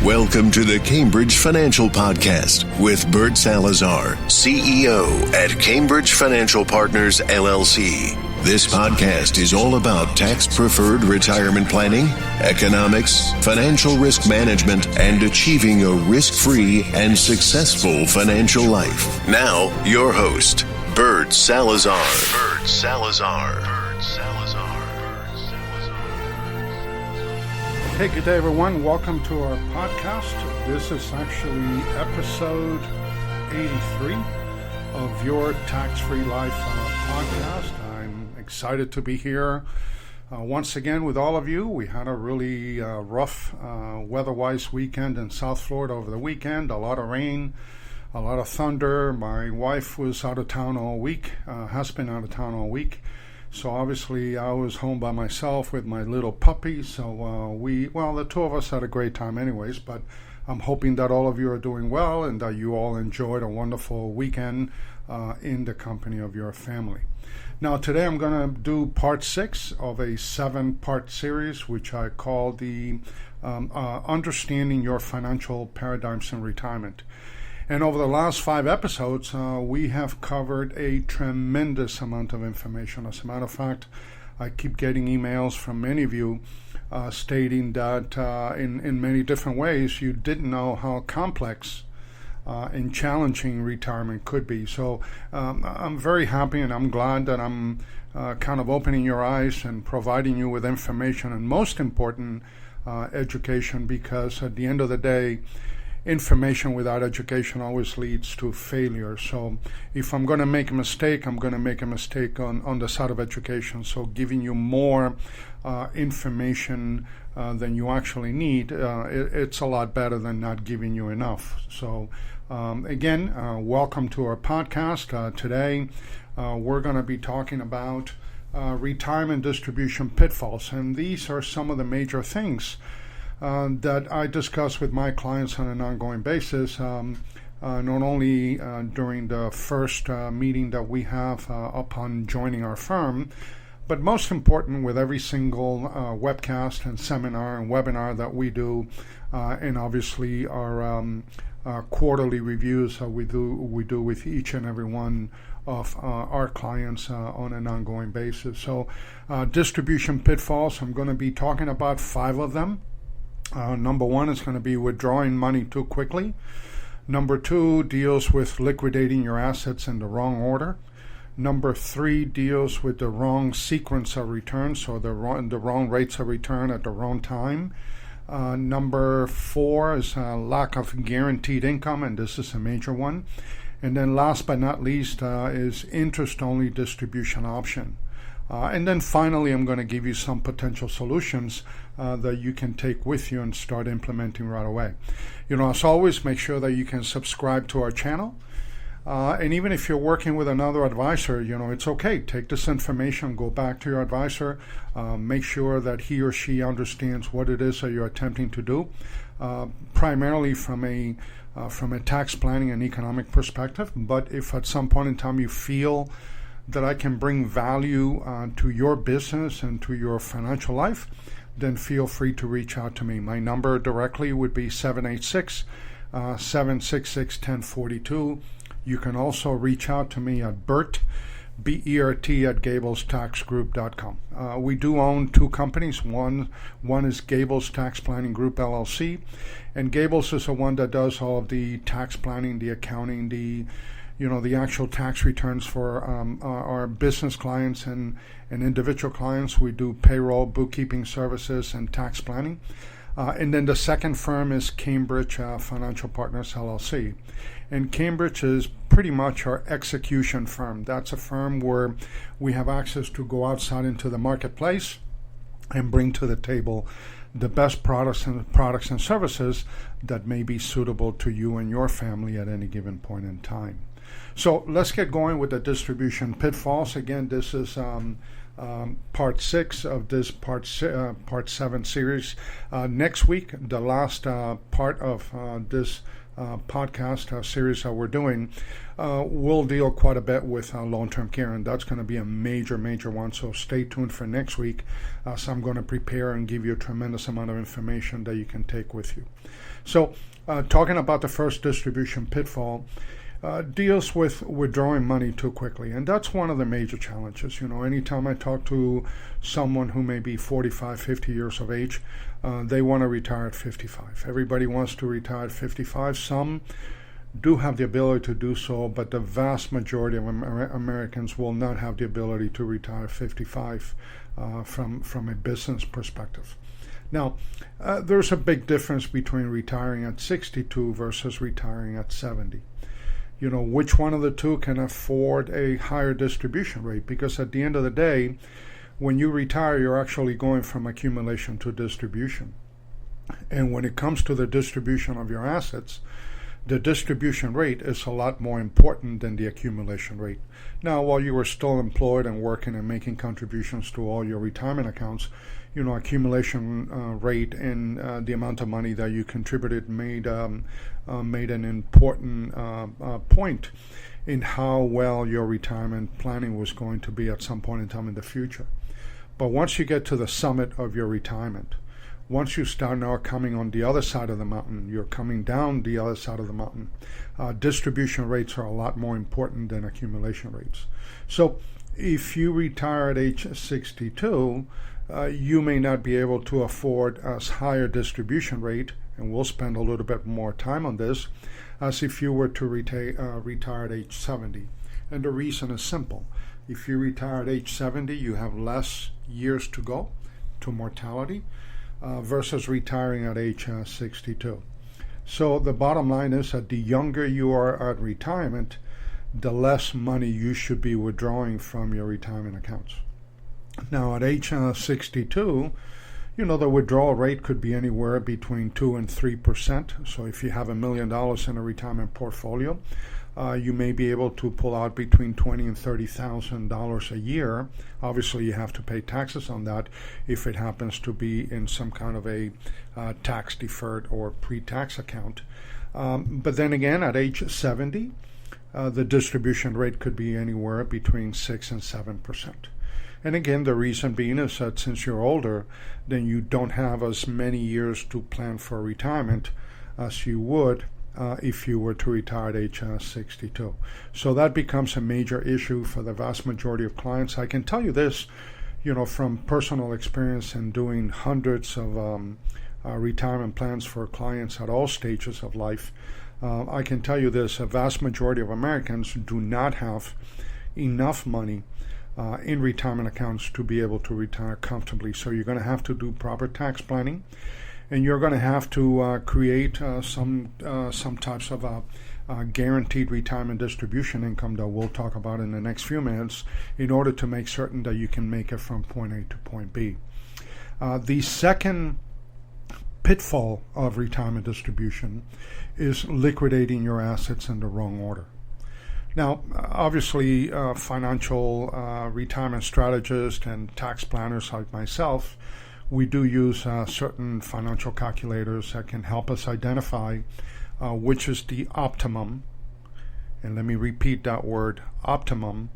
Welcome to the Cambridge Financial Podcast with Bert Salazar, CEO at Cambridge Financial Partners, LLC. This podcast is all about tax-preferred retirement planning, economics, financial risk management, and achieving a risk-free and successful financial life. Now, your host, Bert Salazar. Bert Salazar. Bert Salazar. Hey, good day, everyone. Welcome to our podcast. This is actually episode 83 of your Tax-Free Life podcast. I'm excited to be here once again with all of you. We had a really rough weather-wise weekend in South Florida over the weekend. A lot of rain, a lot of thunder. My wife was out of town all week, has been out of town all week. So obviously I was home by myself with my little puppy. So the two of us had a great time anyways, but I'm hoping that all of you are doing well and that you all enjoyed a wonderful weekend in the company of your family. Now today I'm going to do part 6 of a 7-part series, which I call the Understanding Your Financial Paradigms in Retirement. And over the last 5 episodes, we have covered a tremendous amount of information. As a matter of fact, I keep getting emails from many of you stating that in many different ways you didn't know how complex and challenging retirement could be. So I'm very happy and I'm glad that I'm kind of opening your eyes and providing you with information and, most important, education, because at the end of the day, information without education always leads to failure. So if I'm going to make a mistake, I'm going to make a mistake on the side of education. So giving you more information than you actually need, it's a lot better than not giving you enough. So again, welcome to our podcast. Today we're going to be talking about retirement distribution pitfalls. And these are some of the major things that I discuss with my clients on an ongoing basis, not only during the first meeting that we have upon joining our firm, but most important with every single webcast and seminar and webinar that we do, and obviously our quarterly reviews we do with each and every one of our clients on an ongoing basis. So distribution pitfalls, I'm going to be talking about 5 of them. Number 1 is going to be withdrawing money too quickly. Number 2 deals with liquidating your assets in the wrong order. Number 3 deals with the wrong sequence of returns, so the wrong rates of return at the wrong time. Number 4 is lack of guaranteed income, and this is a major one. And then last but not least is interest-only distribution option. And then finally, I'm going to give you some potential solutions that you can take with you and start implementing right away. As always, make sure that you can subscribe to our channel. And even if you're working with another advisor, it's okay. Take this information, go back to your advisor, make sure that he or she understands what it is that you're attempting to do, primarily from a tax planning and economic perspective. But if at some point in time you feel that I can bring value to your business and to your financial life, then feel free to reach out to me. My number directly would be 786-766-1042. You can also reach out to me at Bert, B-E-R-T, at GablesTaxGroup.com. We do own 2 companies. One is Gables Tax Planning Group, LLC, and Gables is the one that does all of the tax planning, the accounting, the actual tax returns for our business clients and individual clients. We do payroll, bookkeeping services, and tax planning. And then the second firm is Cambridge Financial Partners, LLC. And Cambridge is pretty much our execution firm. That's a firm where we have access to go outside into the marketplace and bring to the table the best products and services that may be suitable to you and your family at any given point in time. So let's get going with the distribution pitfalls. Again, this is part 6 of this part 7 series. Next week, the last part of this podcast series that we're doing, we'll deal quite a bit with long-term care, and that's going to be a major one. So stay tuned for next week. So I'm going to prepare and give you a tremendous amount of information that you can take with you. So talking about the first distribution pitfall, deals with withdrawing money too quickly. And that's one of the major challenges. Anytime I talk to someone who may be 45, 50 years of age, they want to retire at 55. Everybody wants to retire at 55. Some do have the ability to do so, but the vast majority of Americans will not have the ability to retire at 55 from a business perspective. Now, there's a big difference between retiring at 62 versus retiring at 70. Which one of the two can afford a higher distribution rate? Because at the end of the day, when you retire, you're actually going from accumulation to distribution. And when it comes to the distribution of your assets, the distribution rate is a lot more important than the accumulation rate. Now, while you were still employed and working and making contributions to all your retirement accounts, accumulation rate and the amount of money that you contributed made an important point in how well your retirement planning was going to be at some point in time in the future. But once you get to the summit of your retirement, once you start now coming on the other side of the mountain, you're coming down the other side of the mountain, distribution rates are a lot more important than accumulation rates. So if you retire at age 62, you may not be able to afford as higher distribution rate, and we'll spend a little bit more time on this, as if you were to retire at age 70. And the reason is simple. If you retire at age 70, you have less years to go to mortality versus retiring at age 62. So the bottom line is that the younger you are at retirement, the less money you should be withdrawing from your retirement accounts. Now, at age 62, the withdrawal rate could be anywhere between 2 and 3%. So if you have $1 million in a retirement portfolio, you may be able to pull out between $20,000 and $30,000 a year. Obviously, you have to pay taxes on that if it happens to be in some kind of a tax-deferred or pre-tax account. But then again, at age 70, the distribution rate could be anywhere between 6 and 7%. And again, the reason being is that since you're older, then you don't have as many years to plan for retirement as you would if you were to retire at age 62. So that becomes a major issue for the vast majority of clients. I can tell you this, from personal experience and doing hundreds of retirement plans for clients at all stages of life. I can tell you this, a vast majority of Americans do not have enough money in retirement accounts to be able to retire comfortably. So you're going to have to do proper tax planning, and you're going to have to create some types of guaranteed retirement distribution income that we'll talk about in the next few minutes in order to make certain that you can make it from point A to point B. The second pitfall of retirement distribution is liquidating your assets in the wrong order. Now, obviously, financial retirement strategists and tax planners like myself, we do use certain financial calculators that can help us identify which is the optimum, and let me repeat that word, optimum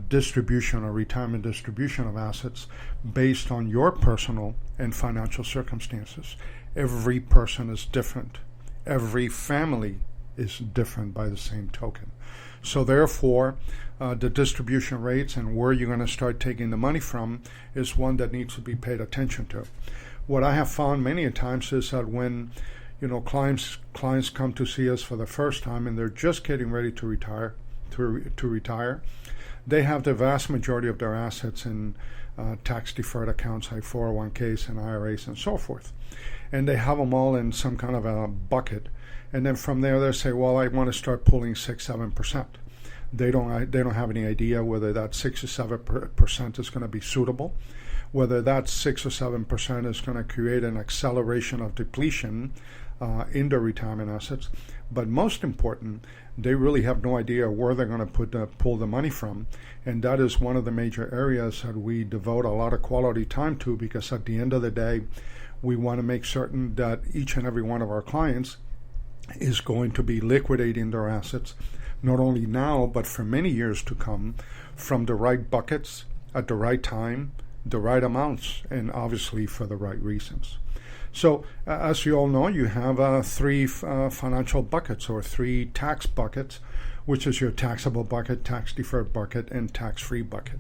distribution or retirement distribution of assets based on your personal and financial circumstances. Every person is different. Every family is different by the same token. So therefore, the distribution rates and where you're going to start taking the money from is one that needs to be paid attention to. What I have found many a times is that when clients come to see us for the first time and they're just getting ready to retire, they have the vast majority of their assets in tax-deferred accounts like 401ks and IRAs and so forth. And they have them all in some kind of a bucket. And then from there they say, well, I want to start pulling 6-7%. They don't have any idea whether that 6 or 7% is going to be suitable, whether that 6 or 7% is going to create an acceleration of depletion in their retirement assets. But most important, they really have no idea where they're going to pull the money from. And that is one of the major areas that we devote a lot of quality time to, because at the end of the day, we want to make certain that each and every one of our clients is going to be liquidating their assets, not only now, but for many years to come, from the right buckets at the right time, the right amounts, and obviously for the right reasons. So, as you all know, you have three financial buckets, or three tax buckets, which is your taxable bucket, tax-deferred bucket, and tax-free bucket.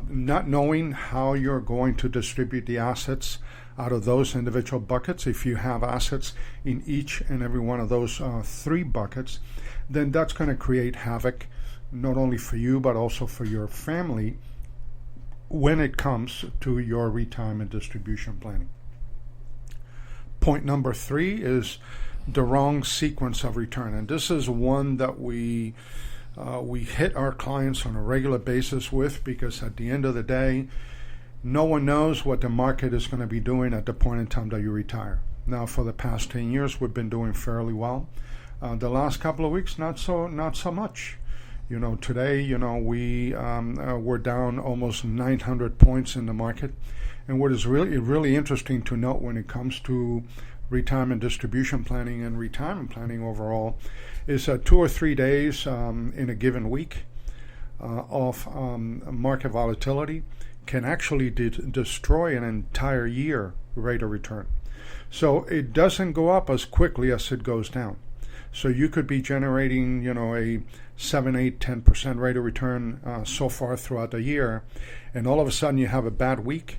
Not knowing how you're going to distribute the assets out of those individual buckets, if you have assets in each and every one of those three buckets, then that's going to create havoc, not only for you, but also for your family when it comes to your retirement distribution planning. Point number 3 is the wrong sequence of return. And this is one that we hit our clients on a regular basis with, because at the end of the day, no one knows what the market is going to be doing at the point in time that you retire. Now, for the past 10 years, we've been doing fairly well. The last couple of weeks, not so much. Today, we're down almost 900 points in the market. And what is really interesting to note when it comes to retirement distribution planning and retirement planning overall is that 2 or 3 days in a given week of market volatility can actually destroy an entire year rate of return. So it doesn't go up as quickly as it goes down. So you could be generating, a 7, 8, 10% rate of return so far throughout the year, and all of a sudden you have a bad week,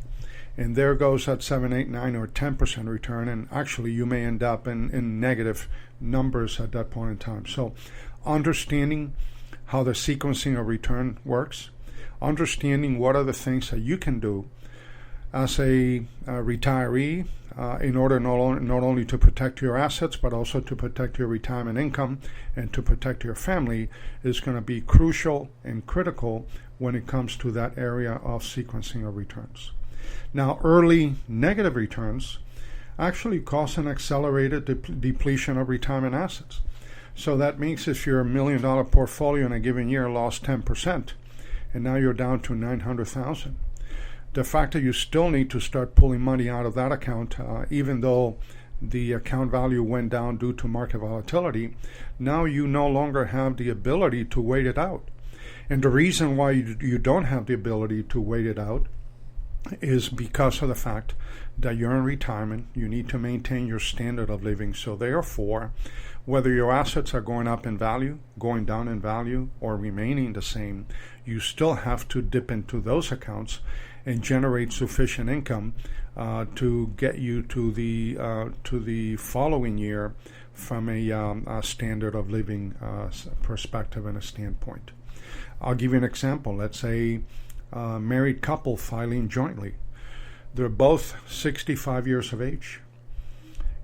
and there goes that 7, 8, 9, or 10% return, and actually you may end up in negative numbers at that point in time. So understanding how the sequencing of return works, understanding what are the things that you can do as a retiree in order not only to protect your assets, but also to protect your retirement income and to protect your family is going to be crucial and critical when it comes to that area of sequencing of returns. Now, early negative returns actually cause an accelerated depletion of retirement assets. So that means if your $1 million portfolio in a given year lost 10%, and now you're down to $900,000, the fact that you still need to start pulling money out of that account, even though the account value went down due to market volatility, now you no longer have the ability to wait it out. And the reason why you don't have the ability to wait it out is because of the fact that you're in retirement. You need to maintain your standard of living. So therefore, whether your assets are going up in value, going down in value, or remaining the same, you still have to dip into those accounts and generate sufficient income to get you to the following year from a standard of living perspective and a standpoint. I'll give you an example. Let's say a married couple filing jointly. They're both 65 years of age.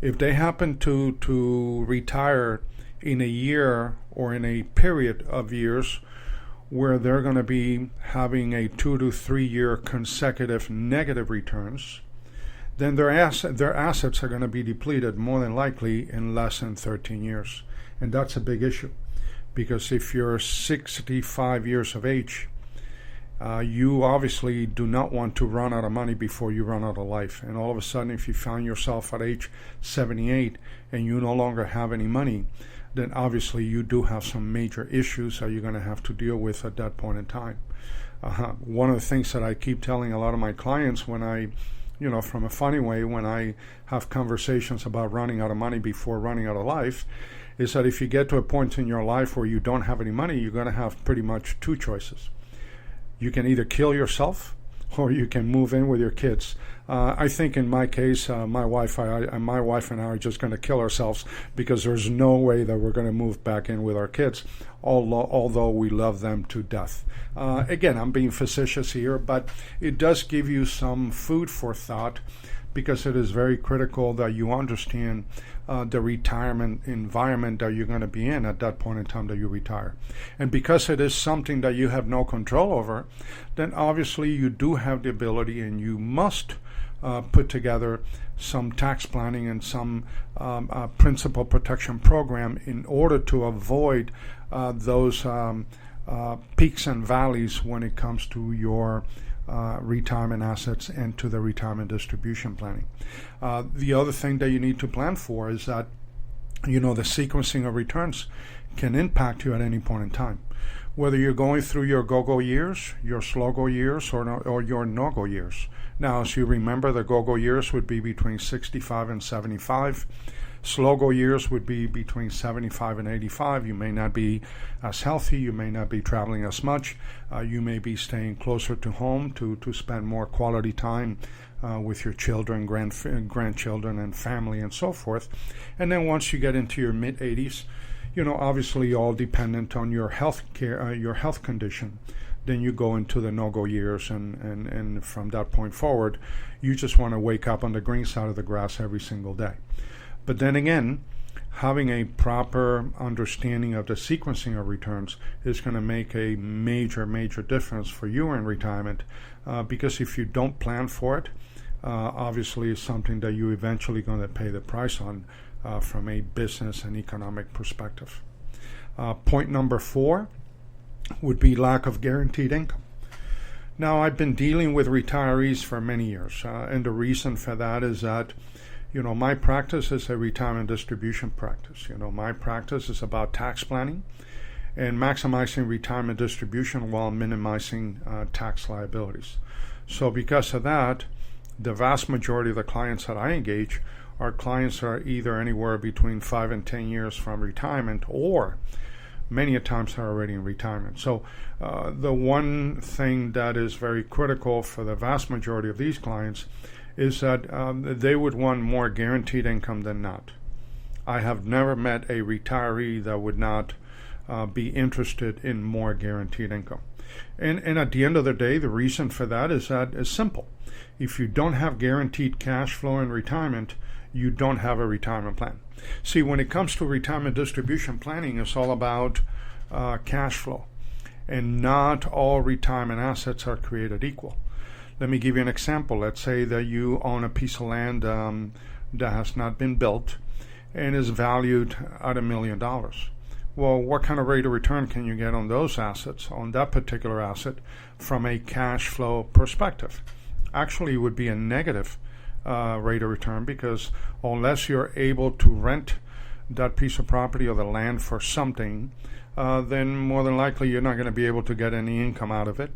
If they happen to retire in a year or in a period of years where they're going to be having a 2 to 3 year consecutive negative returns, then their assets are going to be depleted more than likely in less than 13 years. And that's a big issue, because if you're 65 years of age, you obviously do not want to run out of money before you run out of life. And all of a sudden, if you find yourself at age 78 and you no longer have any money, then obviously you do have some major issues that you're going to have to deal with at that point in time. One of the things that I keep telling a lot of my clients when I, from a funny way, when I have conversations about running out of money before running out of life, is that if you get to a point in your life where you don't have any money, you're going to have pretty much two choices. You can either kill yourself or you can move in with your kids. I think in my case, my wife and I are just going to kill ourselves, because there's no way that we're going to move back in with our kids, although we love them to death. Again, I'm being facetious here, but it does give you some food for thought, because it is very critical that you understand the retirement environment that you're going to be in at that point in time that you retire. And because it is something that you have no control over, then obviously you do have the ability, and you must put together some tax planning and some principal protection program in order to avoid those peaks and valleys when it comes to your retirement assets and to the retirement distribution planning. The other thing that you need to plan for is that the sequencing of returns can impact you at any point in time. Whether you're going through your go-go years, your slow-go years, or your no-go years. Now, as you remember, the go-go years would be between 65 and 75. Slow-go years would be between 75 and 85. You may not be as healthy. You may not be traveling as much. You may be staying closer to home to spend more quality time with your children, grandchildren, and family, and so forth. And then once you get into your mid-80s, obviously all dependent on your health care, your health condition. Then you go into the no-go years, and from that point forward, you just want to wake up on the green side of the grass every single day. But then again, having a proper understanding of the sequencing of returns is going to make a major, major difference for you in retirement, because if you don't plan for it, obviously it's something that you're eventually going to pay the price on from a business and economic perspective. Point number 4 would be lack of guaranteed income. Now, I've been dealing with retirees for many years, and the reason for that is that my practice is a retirement distribution practice. My practice is about tax planning and maximizing retirement distribution while minimizing tax liabilities. So because of that, the vast majority of the clients that I engage are clients that are either anywhere between 5 and 10 years from retirement, or many a times are already in retirement. So the one thing that is very critical for the vast majority of these clients is that they would want more guaranteed income than not. I have never met a retiree that would not be interested in more guaranteed income. And at the end of the day, the reason for that is simple. If you don't have guaranteed cash flow in retirement, you don't have a retirement plan. See, when it comes to retirement distribution planning, it's all about cash flow. And not all retirement assets are created equal. Let me give you an example. Let's say that you own a piece of land that has not been built and is valued at $1 million. Well, what kind of rate of return can you get on those assets, on that particular asset, from a cash flow perspective? Actually, it would be a negative rate of return, because unless you're able to rent that piece of property or the land for something, then more than likely you're not going to be able to get any income out of it.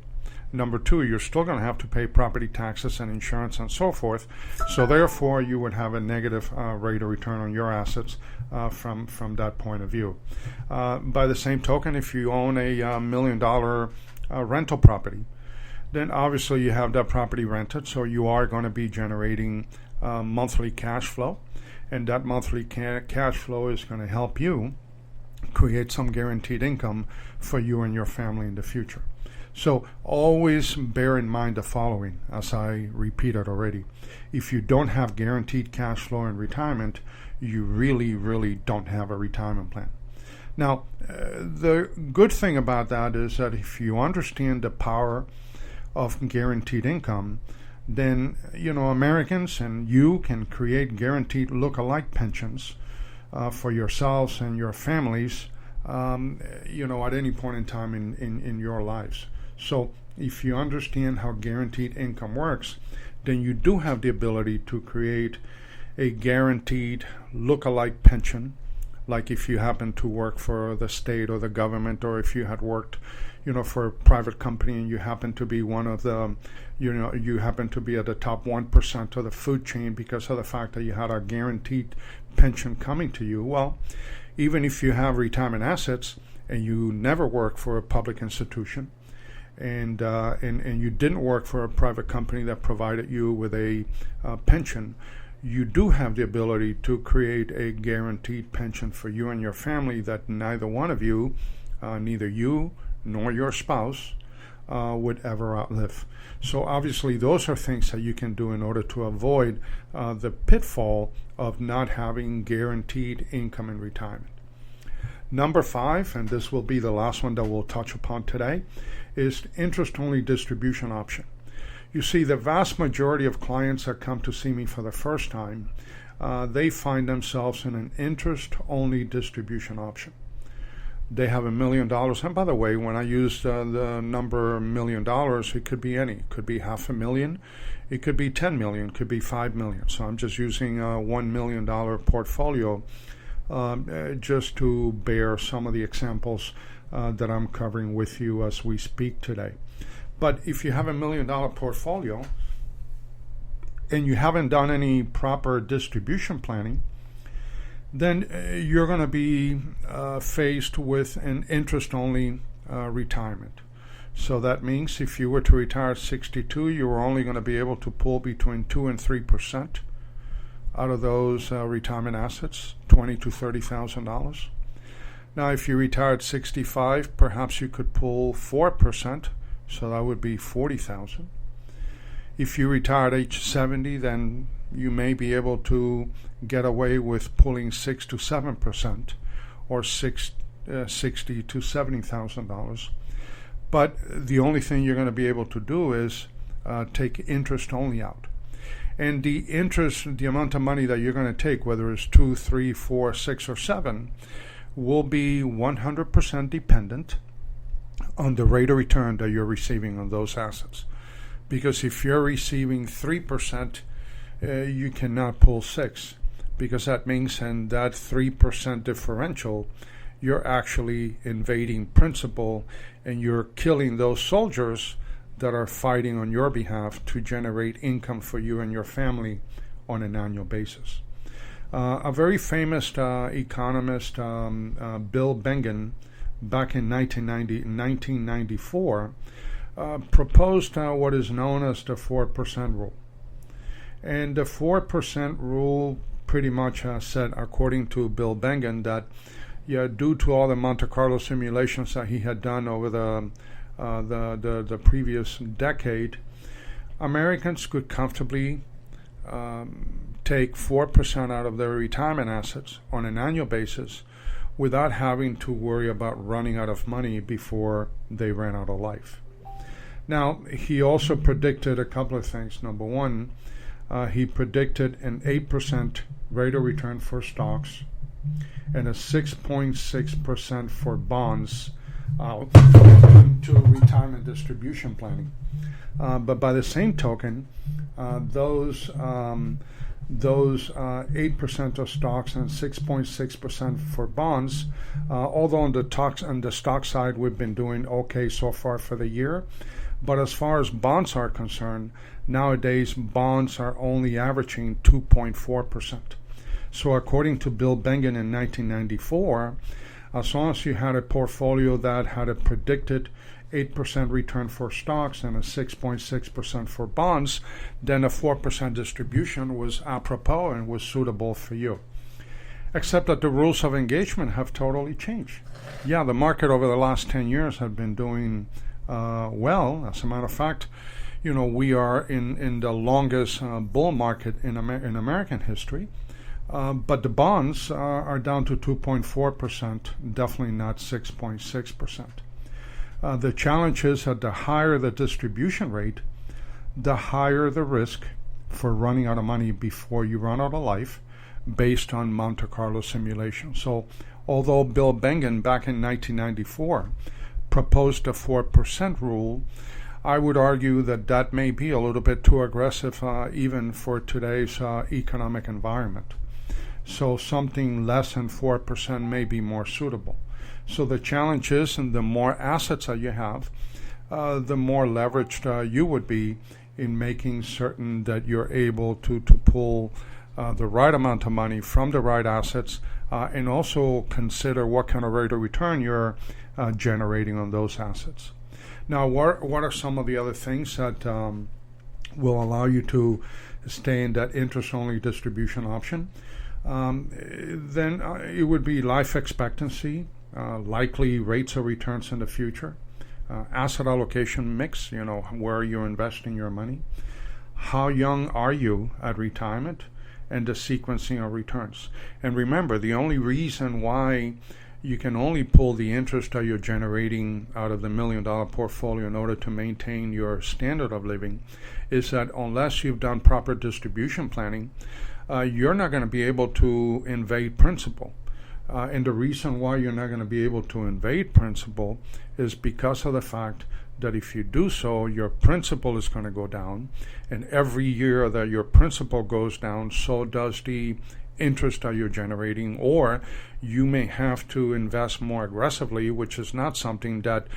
Number 2, you're still going to have to pay property taxes and insurance and so forth. So therefore, you would have a negative rate of return on your assets from that point of view. By the same token, if you own a $1 million rental property, then obviously you have that property rented, so you are going to be generating monthly cash flow, and that monthly cash flow is going to help you create some guaranteed income for you and your family in the future. So always bear in mind the following, as I repeated already. If you don't have guaranteed cash flow in retirement, you really, really don't have a retirement plan. Now, the good thing about that is that if you understand the power of guaranteed income, then Americans and you can create guaranteed look-alike pensions for yourselves and your families at any point in time in your lives. So if you understand how guaranteed income works, then you do have the ability to create a guaranteed look-alike pension, like if you happen to work for the state or the government, or if you had worked for a private company and you happen to be one of the, you happen to be at the top 1% of the food chain because of the fact that you had a guaranteed pension coming to you. Well, even if you have retirement assets and you never work for a public institution, and you didn't work for a private company that provided you with a pension, you do have the ability to create a guaranteed pension for you and your family that neither one of you, neither you nor your spouse, would ever outlive. So obviously those are things that you can do in order to avoid the pitfall of not having guaranteed income in retirement. Number 5, and this will be the last one that we'll touch upon today, is interest-only distribution option. You see, the vast majority of clients that come to see me for the first time, they find themselves in an interest-only distribution option. They have $1 million, and by the way, when I use the number $1 million, it could be any. It could be $500,000, it could be $10 million, it could be $5 million. So I'm just using a $1 million portfolio just to bear some of the examples that I'm covering with you as we speak today. But if you have $1 million portfolio and you haven't done any proper distribution planning, then you're going to be faced with an interest-only retirement. So that means if you were to retire at 62, you were only going to be able to pull between 2 and 3% out of those retirement assets, $20,000 to $30,000. Now, if you retire at 65, perhaps you could pull 4%, so that would be $40,000. If you retire at age 70, then you may be able to get away with pulling 6 to 7%, or $60,000 to $70,000. But the only thing you're going to be able to do is take interest only out. And the interest, the amount of money that you're going to take, whether it's 2, 3, 4, 6, or 7, will be 100% dependent on the rate of return that you're receiving on those assets. Because if you're receiving 3%, you cannot pull 6, because that means in that 3% differential, you're actually invading principal and you're killing those soldiers that are fighting on your behalf to generate income for you and your family on an annual basis. A very famous economist, Bill Bengen, back in 1994, proposed what is known as the 4% rule. And the 4% rule pretty much said, according to Bill Bengen, that due to all the Monte Carlo simulations that he had done over the previous decade, Americans could comfortably take 4% out of their retirement assets on an annual basis without having to worry about running out of money before they ran out of life. Now, he also predicted a couple of things. Number one, he predicted an 8% rate of return for stocks and a 6.6% for bonds to retirement distribution planning. But by the same token, those 8% of stocks and 6.6% for bonds, although on the stock side we've been doing okay so far for the year, but as far as bonds are concerned, nowadays bonds are only averaging 2.4%. So according to Bill Bengen in 1994, as long as you had a portfolio that had a predicted 8% return for stocks and a 6.6% for bonds, then a 4% distribution was apropos and was suitable for you. Except that the rules of engagement have totally changed. Yeah, the market over the last 10 years have been doing well. As a matter of fact, we are in the longest bull market in American history. But the bonds are down to 2.4%, definitely not 6.6%. The challenge is that the higher the distribution rate, the higher the risk for running out of money before you run out of life based on Monte Carlo simulation. So although Bill Bengen back in 1994 proposed a 4% rule, I would argue that that may be a little bit too aggressive even for today's economic environment. So something less than 4% may be more suitable. So the challenge is, and the more assets that you have, the more leveraged you would be in making certain that you're able to pull the right amount of money from the right assets, and also consider what kind of rate of return you're generating on those assets. Now, what are some of the other things that will allow you to stay in that interest-only distribution option? Then it would be life expectancy, likely rates of returns in the future, asset allocation mix, where you're investing your money, how young are you at retirement, and the sequencing of returns. And remember, the only reason why you can only pull the interest that you're generating out of the $1 million portfolio in order to maintain your standard of living is that unless you've done proper distribution planning, you're not going to be able to invade principal. And the reason why you're not going to be able to invade principal is because of the fact that if you do so, your principal is going to go down. And every year that your principal goes down, so does the interest that you're generating, or you may have to invest more aggressively, which is not something that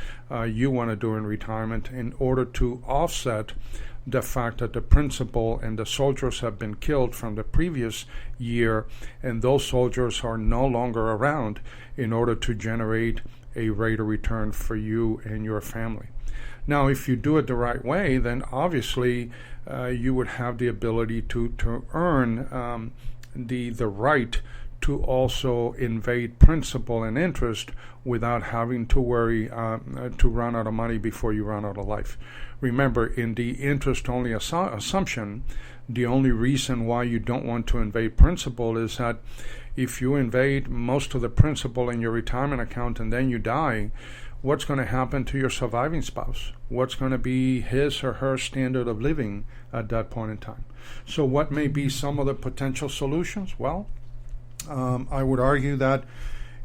you want to do in retirement, in order to offset the fact that the principal and the soldiers have been killed from the previous year, and those soldiers are no longer around in order to generate a rate of return for you and your family. Now, if you do it the right way, then obviously you would have the ability to earn the right to also invade principal and interest without having to worry to run out of money before you run out of life. Remember, in the interest-only assumption, the only reason why you don't want to invade principal is that if you invade most of the principal in your retirement account and then you die, what's going to happen to your surviving spouse? What's going to be his or her standard of living at that point in time? So what may be some of the potential solutions? Well, I would argue that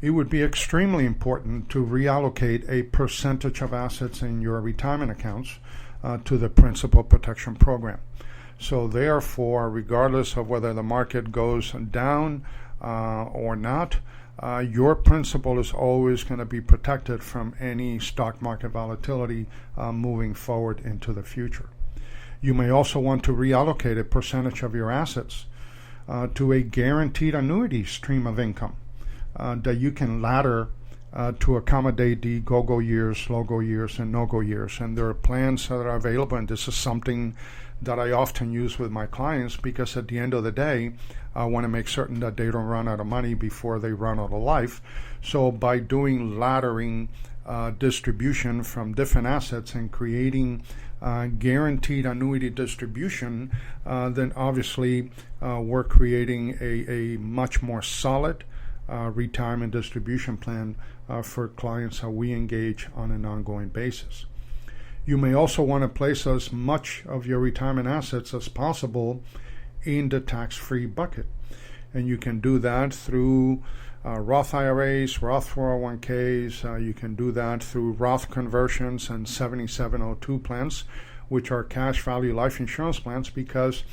it would be extremely important to reallocate a percentage of assets in your retirement accounts to the principal protection program. So therefore, regardless of whether the market goes down or not, your principal is always going to be protected from any stock market volatility moving forward into the future. You may also want to reallocate a percentage of your assets to a guaranteed annuity stream of income that you can ladder to accommodate the go-go years, low-go years, and no-go years. And there are plans that are available, and this is something that I often use with my clients, because at the end of the day, I want to make certain that they don't run out of money before they run out of life. So by doing laddering distribution from different assets and creating guaranteed annuity distribution, then obviously we're creating a much more solid retirement distribution plan for clients that we engage on an ongoing basis. You may also want to place as much of your retirement assets as possible in the tax-free bucket. And you can do that through Roth IRAs, Roth 401ks. You can do that through Roth conversions and 7702 plans, which are cash value life insurance plans, because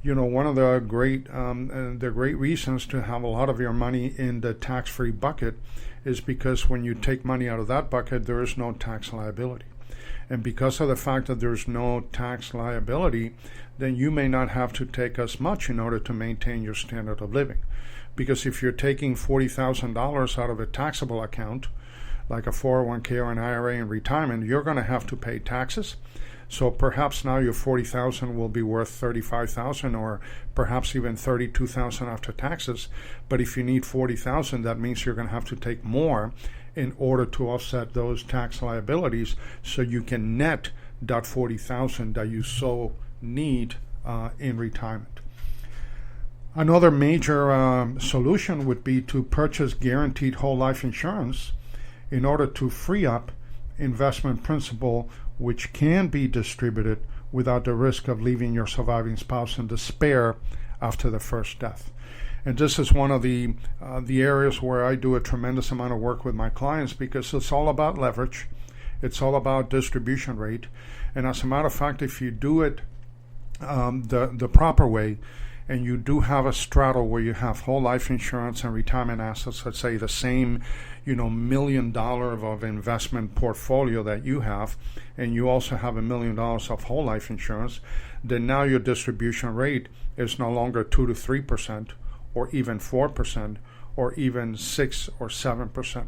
one of the great reasons to have a lot of your money in the tax-free bucket is because when you take money out of that bucket, there is no tax liability. And because of the fact that there's no tax liability, then you may not have to take as much in order to maintain your standard of living. Because if you're taking $40,000 out of a taxable account, like a 401k or an IRA in retirement, you're going to have to pay taxes. So perhaps now your $40,000 will be worth $35,000, or perhaps even $32,000 after taxes. But if you need $40,000, that means you're going to have to take more in order to offset those tax liabilities, so you can net that $40,000 that you so need in retirement. Another major solution would be to purchase guaranteed whole life insurance in order to free up investment principal, which can be distributed without the risk of leaving your surviving spouse in despair after the first death. And this is one of the areas where I do a tremendous amount of work with my clients, because it's all about leverage. It's all about distribution rate. And as a matter of fact, if you do it the proper way, and you do have a straddle where you have whole life insurance and retirement assets, let's say the same, $1 million of investment portfolio that you have, and you also have $1 million of whole life insurance, then now your distribution rate is no longer 2 to 3%, or even 4%, or even 6 or 7%.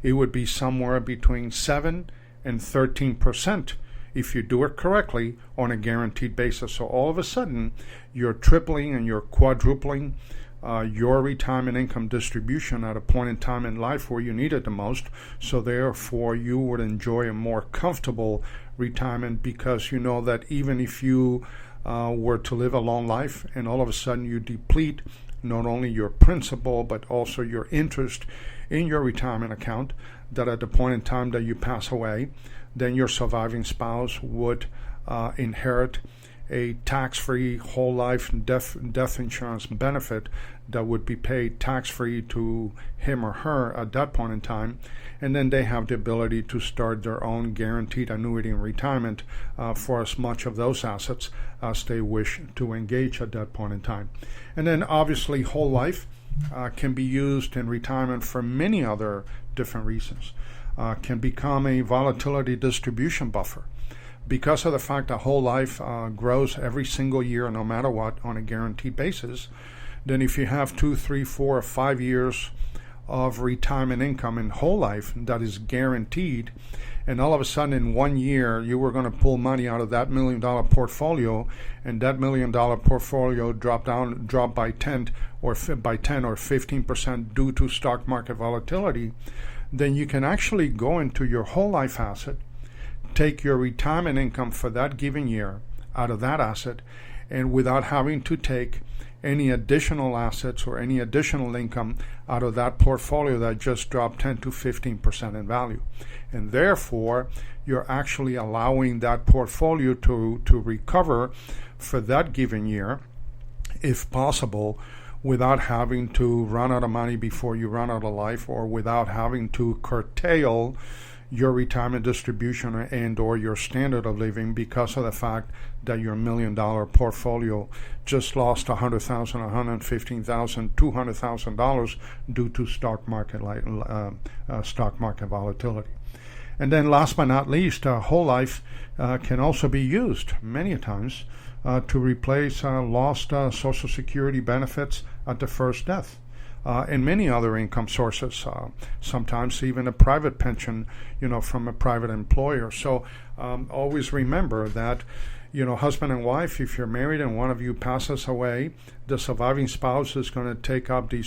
It would be somewhere between 7 and 13% if you do it correctly on a guaranteed basis. So all of a sudden, you're tripling and you're quadrupling your retirement income distribution at a point in time in life where you need it the most. So therefore, you would enjoy a more comfortable retirement, because you know that even if you were to live a long life and all of a sudden you deplete not only your principal but also your interest in your retirement account, that at the point in time that you pass away, then your surviving spouse would inherit a tax-free whole life death insurance benefit that would be paid tax-free to him or her at that point in time, and then they have the ability to start their own guaranteed annuity in retirement for as much of those assets as they wish to engage at that point in time. And then obviously whole life can be used in retirement for many other different reasons. Can become a volatility distribution buffer. Because of the fact that whole life grows every single year, no matter what, on a guaranteed basis, then if you have 2, 3, 4, or 5 years of retirement income in whole life that is guaranteed, and all of a sudden in 1 year you were going to pull money out of that $1 million portfolio, and that $1 million portfolio dropped by 10 or 15% due to stock market volatility, then you can actually go into your whole life asset, take your retirement income for that given year out of that asset, and without having to take any additional assets or any additional income out of that portfolio that just dropped 10 to 15% in value. And therefore, you're actually allowing that portfolio to recover for that given year, if possible, without having to run out of money before you run out of life, or without having to curtail your retirement distribution and or your standard of living because of the fact that your $1 million portfolio just lost $100,000, $115,000, $200,000 due to stock market volatility. And then last but not least, whole life can also be used many times to replace lost Social Security benefits at the first death. And many other income sources, sometimes even a private pension, from a private employer. So always remember that, husband and wife, if you're married and one of you passes away, the surviving spouse is going to take up the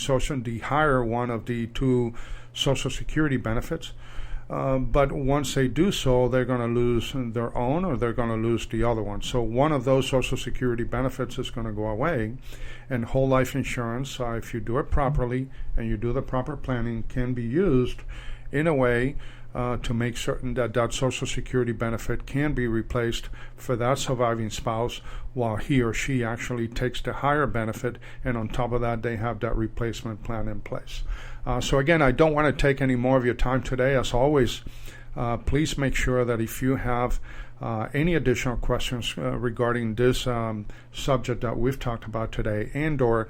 higher one of the two Social Security benefits. But once they do so, they're going to lose their own, or they're going to lose the other one. So one of those Social Security benefits is going to go away. And whole life insurance, if you do it properly and you do the proper planning, can be used in a way to make certain that that Social Security benefit can be replaced for that surviving spouse, while he or she actually takes the higher benefit, and on top of that they have that replacement plan in place. So again, I don't want to take any more of your time today. As always, please make sure that if you have any additional questions regarding this subject that we've talked about today, and or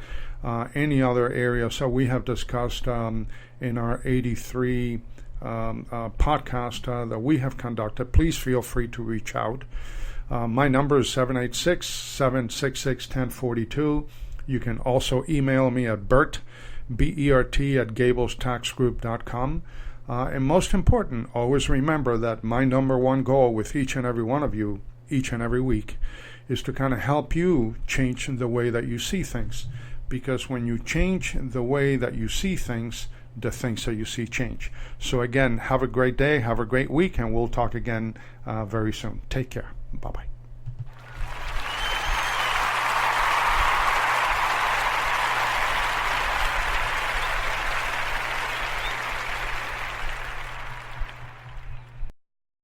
any other areas that we have discussed in our 83 podcast that we have conducted, please feel free to reach out. My number is 786-766-1042. You can also email me at Bert, B-E-R-T, at GablesTaxGroup.com. And most important, always remember that my number one goal with each and every one of you, each and every week, is to kind of help you change the way that you see things. Because when you change the way that you see things, the things that you see change. So again, have a great day, have a great week, and we'll talk again very soon. Take care. Bye-bye.